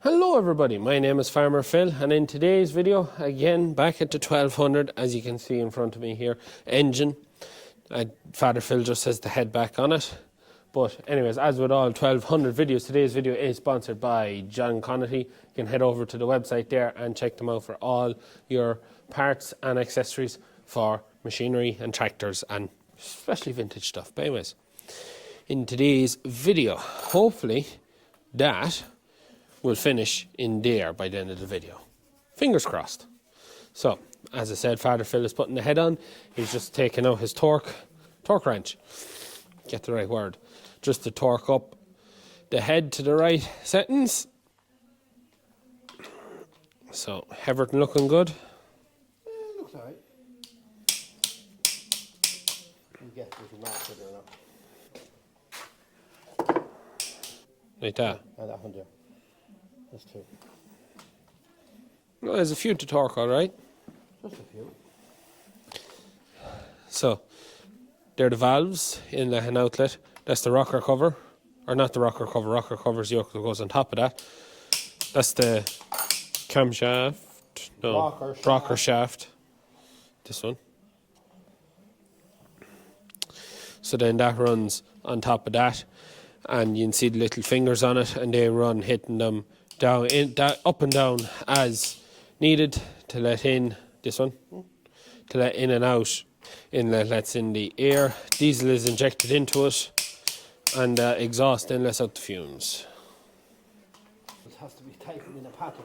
Hello everybody, my name is Farmer Phil, and in today's video, again back at the 1200, as you can see in front of me here, engine. Father Phil just has the head back on it. But anyways, as with all 1200 videos, today's video is sponsored by John Connaughey. You can head over to the website there and check them out for all your parts and accessories for machinery and tractors, and especially vintage stuff. But anyways, in today's video, hopefully that will finish in there by the end of the video. Fingers crossed. So, as I said, Father Phil is putting the head on. He's just taking out his torque wrench. Get the right word. Just to torque up the head to the right settings. So, everything looking good? Looks alright. You get this marker there now. Like that? And that one there. That's two. Well, there's a few to torque, alright. Just a few. So, they're the valves, inlet and outlet. That's the rocker cover. Or not the rocker cover. Rocker cover's the yoke that goes on top of that. That's the camshaft. No, rocker shaft. This one. So then that runs on top of that. And you can see the little fingers on it, and they run hitting them down, up and down as needed to let in this one, to let in and out inlet lets in the air. Diesel is injected into it, and exhaust then lets out the fumes. It has to be tightened in a particle.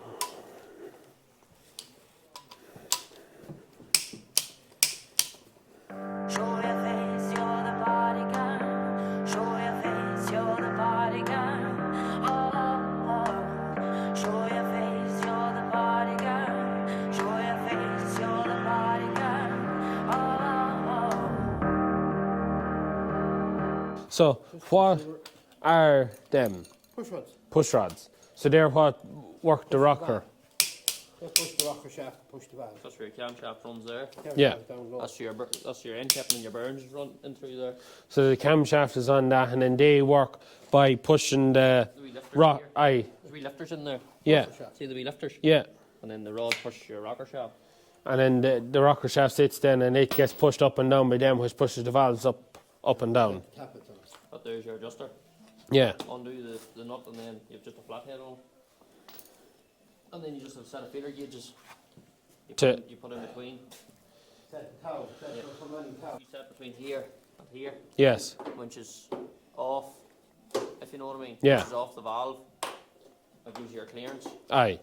So, what are them? Push rods. Push rods. So they're what work the rocker. They push the rocker shaft, push the valve. That's where your camshaft runs there. Yeah. That's your end cap and your bearings run in through there. So the camshaft is on that, and then they work by pushing the rock. There's wee lifters in there. Yeah. See the wee lifters? Yeah. And then the rod push your rocker shaft. And then the rocker shaft sits then, and it gets pushed up and down by them, which pushes the valves up and down. But there's your adjuster. Yeah. Undo the nut, and then you have just a flathead on. And then you just have a set of feeder gauges. You put in between. Set the towel. For running towel. You set between here and here. Yes. Which is off, if you know what I mean. Yeah. Which is off the valve. That gives you your clearance. Aye.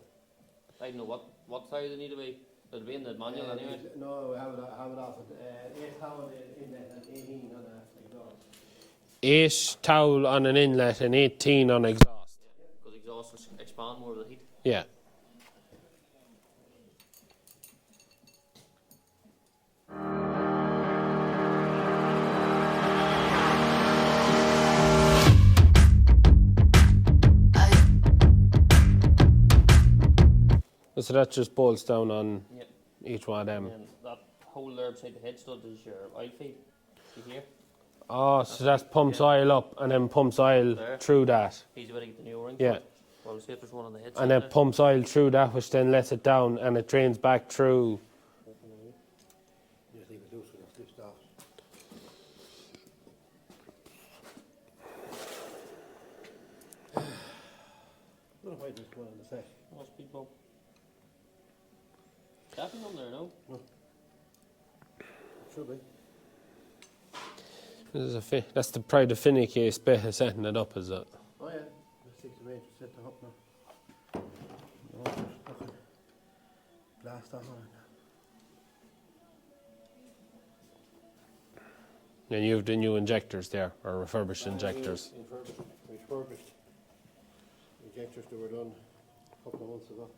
I don't know what size they need to be. It'll be in the manual anyway. No, we have it off at 8 towel inlet and 18 on the exhaust. 8 towel on an inlet and 18 on exhaust. Because exhaust will expand more of the heat. Yeah. So that just bolts down on each one of them. And that hole there beside the head stud is your oil feed. See here? Oh, so that pumps oil up and then pumps oil there. Through that. Easy way to get the new ring. Yeah. Well, see if there's one on the head. And then pumps oil through that, which then lets it down, and it drains back through. Just leave it loose with this off. I don't know why there's one on the side. Oh, speed bump. Nothing on there, no? No. Should be. This is that's probably the finicky bit of setting it up, is it? Oh yeah, the 6 of 8 to set them up now. No, just fucking blast off on it. And you have the new injectors there, or refurbished injectors. Refurbished. Injectors that were done a couple of months ago.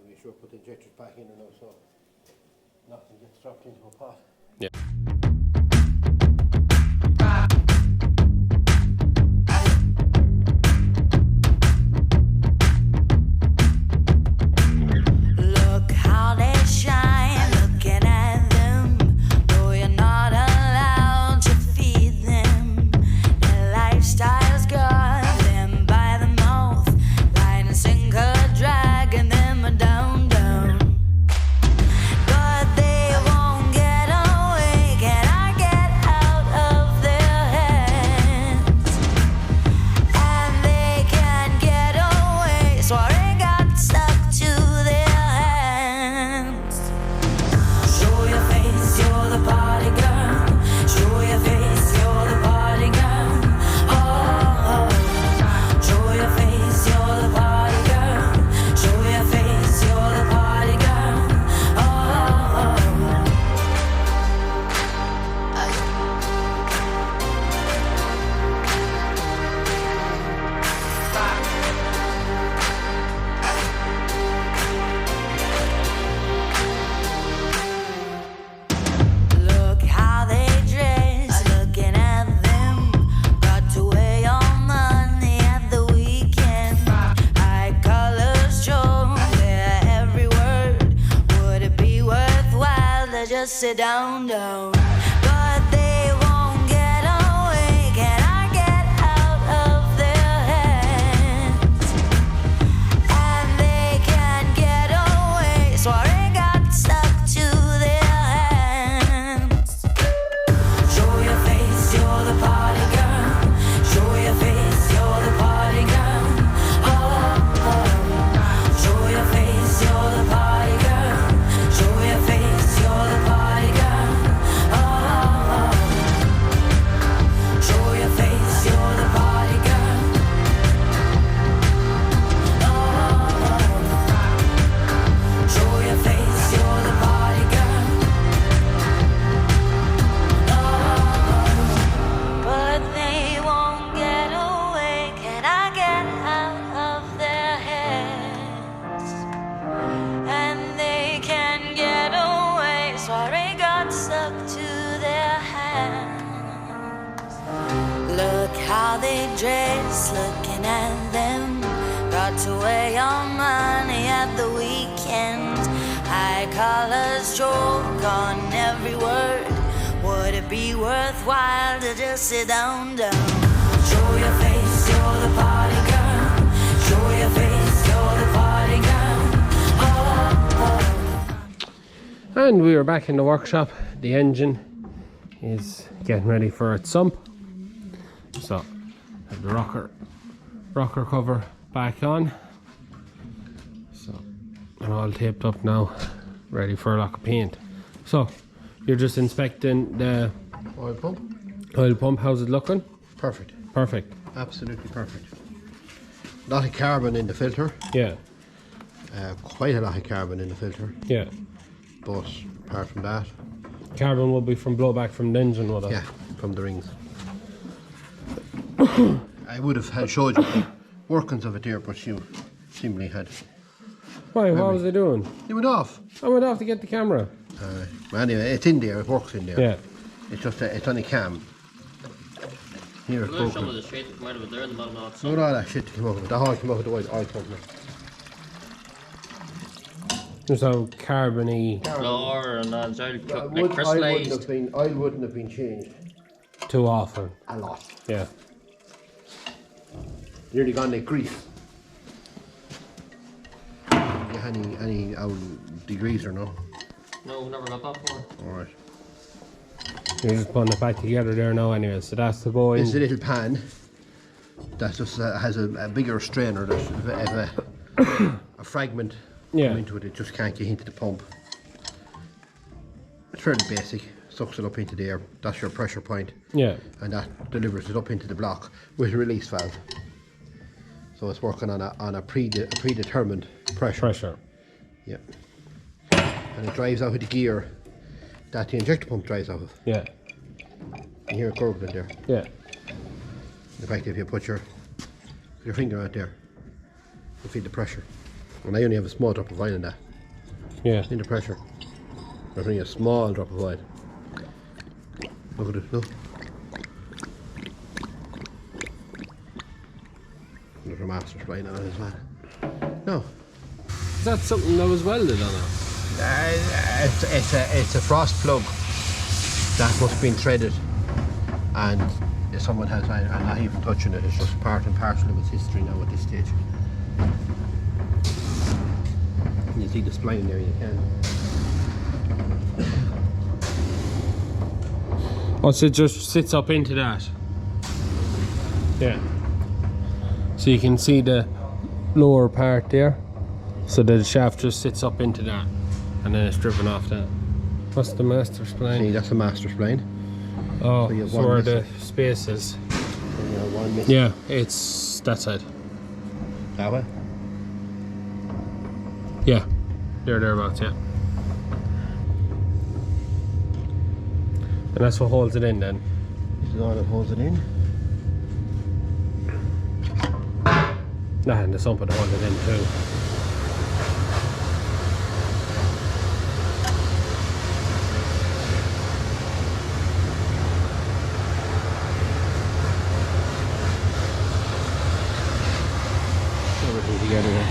Be sure put the injectors back in there now so nothing gets dropped into a pot. Yeah. Look how they shine, looking at them, though you're not allowed. just sit down. But they won't get away. Can I get out of their hands? And they can't get away. So I got stuck to their hands. Show your face, you're the party girl. Show your face, you're the party girl. Show your face, you're the party girl. Show your face, you're the party girl. Show your face, you're the party girl. Show your face, you're the party girl. But they won't get away. Can I get out of their heads? And they can get away. Sorry, got stuck to their hands. Look how they dress, looking at them. Got away on money at the weekend. High collars joke on every word. Would it be worthwhile to just sit down? Show your face, you're the party girl. Show your face, you're the party girl. And we are back in the workshop. The engine is getting ready for its sump. So, have the rocker cover back on. So, and all taped up now, ready for a lock of paint. So, you're just inspecting the Oil pump. oil pump. How's it looking? Perfect. Perfect. Absolutely perfect. Lot of carbon in the filter. Yeah. Quite a lot of carbon in the filter. Yeah. But apart from that, Carbon will be from blowback from the engine, will it? yeah, from the rings. I would have had showed you the workings of it there, but you seemingly had. Why? What was it doing? It went off. I went off to get the camera. Anyway, it's in there. It works in there. Yeah. It's just it's on a cam. Here it's There's some broken. of the shade that come out of it there in the bottom of Not all that shit to come out of it. The whole came out of the oil pump now. There's how carbony floor and it's all Oil like wouldn't crystallized. have been. Oil wouldn't have been changed too often. a lot. Yeah. Nearly gone like grease. You had any degrees or no? No, never got that far. All right. You're just putting it back together there now anyway, so that's to go in. It's a little pan that just has a bigger strainer that if a fragment Yeah. come into it, it just can't get into the pump. It's fairly basic. Sucks it up into the air. That's your pressure point, Yeah. and that delivers it up into the block with a release valve. So it's working on a predetermined pressure. Yeah. And it drives out of the gear that the injector pump drives out of. Yeah. You hear it gurgling there. Yeah. In fact, if you put your finger out there, you feel the pressure. And I only have a small drop of oil in that. Yeah. In the pressure. I'm putting a small drop of oil. Look at it, look. There's a master spline on it as well. No. Is that something that was welded on it? It's a frost plug that must have been threaded, and if someone has, I'm not even touching it, it's just part and parcel of its history now at this stage. You see the spline there, you can. Oh, so it just sits up into that? Yeah. So you can see the lower part there. So the shaft just sits up into that, and then it's driven off that. What's the master spline? See, that's a master spline. Oh, so you have so one where missing. the space is. And you have one missing. Yeah, it's that side. That way? Yeah, thereabouts, yeah. And that's what holds it in then. This is all that holds it in. Nah, and the sump would hold it in too. Everything together here.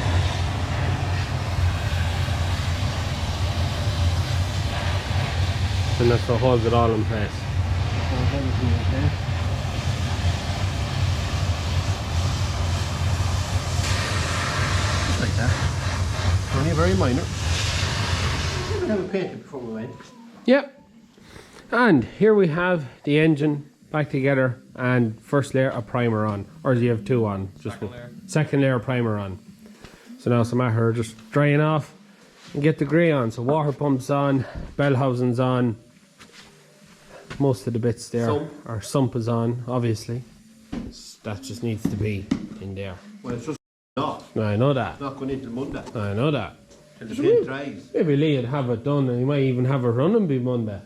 and so it holds it all in place. Just like that. Only very minor. We have a painted before we went. Yep. And here we have the engine back together and first layer of primer on. Or do you have two on? Just Second layer. Second layer of primer on. So now it's a matter of just drying off and get the grey on. So water pumps on, bell housing's on. Most of the bits there are sump is on, obviously. That just needs to be in there. Well, it's just off. I know that. It's not going into Monday. I know that. Till the paint dries. Maybe Lee would have it done and he might even have it running by Monday.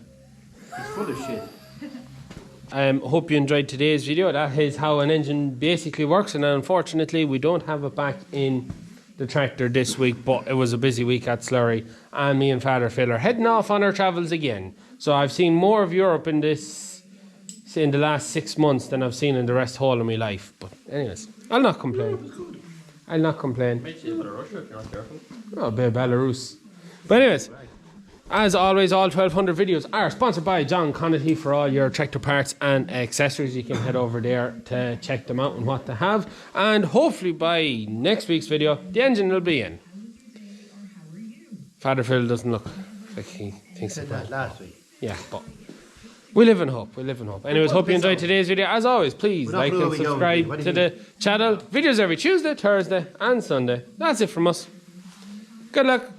It's full of shit. Hope you enjoyed today's video. That is how an engine basically works, and unfortunately we don't have it back in the tractor this week, but it was a busy week at Slurry, and me and Father Phil are heading off on our travels again. So I've seen more of Europe in the last 6 months than I've seen in the rest whole of my life. But anyways, I'll not complain. I'll not complain. Might see a bit of Russia if you're not careful. Oh, a bit of Belarus. But anyways, as always, all 1200 videos are sponsored by John Connaughey for all your tractor parts and accessories. You can head over there to check them out and what they have. And hopefully by next week's video, the engine will be in. Father Phil doesn't look like he thinks Said about that last week. Yeah, but we live in hope. We live in hope. Anyways, hope you enjoyed today's video. As always, please like and subscribe to the channel. Videos every Tuesday, Thursday and Sunday. That's it from us. Good luck.